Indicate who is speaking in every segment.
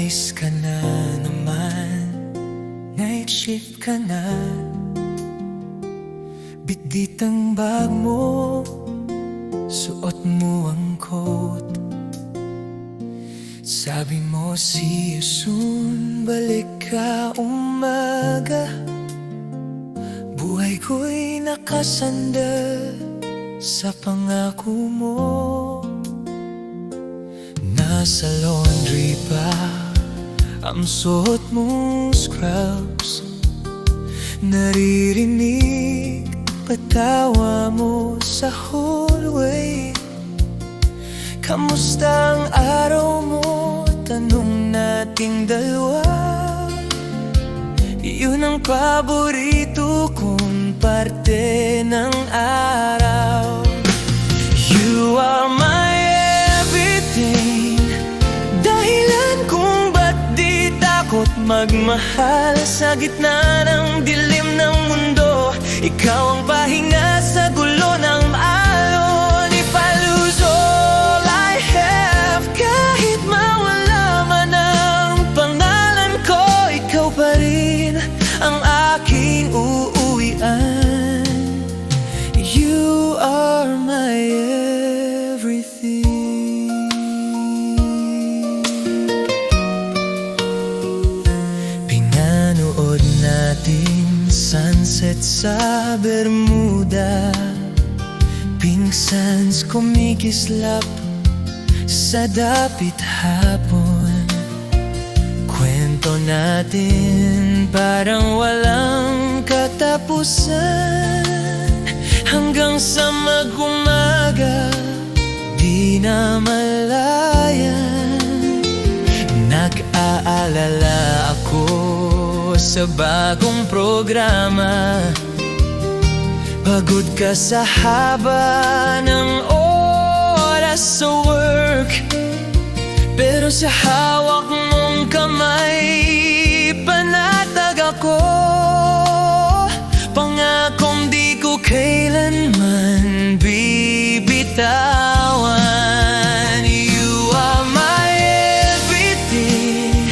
Speaker 1: Umalis ka na naman, night shift ka na. Bitbit ang bag mo, suot mo ang coat. Sabi mo see you soon, balik ka umaga. Buhay ko'y nakasandal sa pangako mo. Nasa laundry pa ang suot mong scrubs. Naririnig patawa mo sa hallway. Kamusta ang araw mo? Tanong nating dalawa. Iyon ang paborito kong parte ng araw. You are my everything, dahilan kung ba't di takot magmahal sa gitna ng dilim ng mundo. Ikaw ang pahinga sa gulo ng alon. If I lose all I have, kahit mawala man ang pangalan ko, ikaw pa rin ang aking uuwian. You are my everything. Pinanood natin sunset sa Bermuda. Pink sands kumikislap sa dapit hapon. Kwento natin parang walang katapusan. Hanggang sa mag-umaga, di na malayan. Nag-aalala ako sa bagong programa. Pagod ka sa haba ng oras sa work, pero sa hawak mong kamay panatag ako. Pangakong di ko kailanman bibitawan. You are my everything,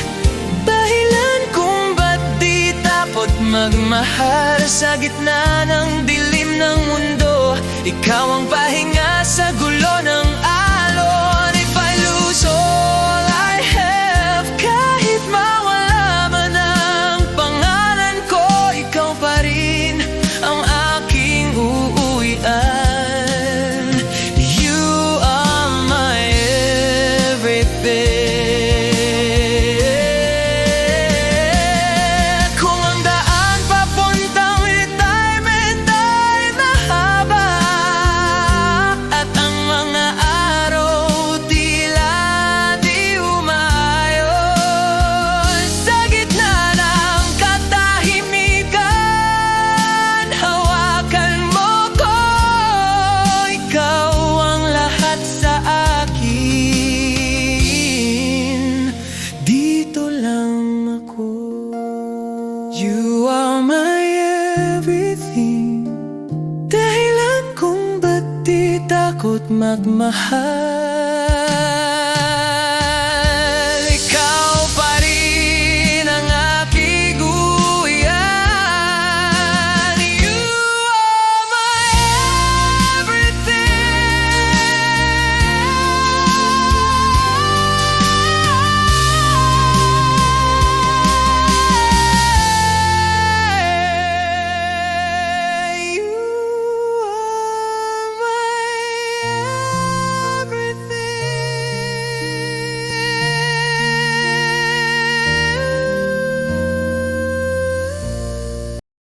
Speaker 1: dahilan kung ba't di takot magmahal sa gitna ng dilim ng mundo. Ikaw ang pahinga sa gulo ng alon. If I lose all I have, kahit mawala man ang pangalan ko, ikaw pa rin ang aking uuwian. You are my everything. Kung ang daan papuntang retirement ay mahaba, at ang mga araw tila di umayon, sa gitna ng katahimikan, hawakan mo ko. Ikaw ang lahat sa akin, dito lang ako. You are my everything, dahilan kung ba't di takot magmahal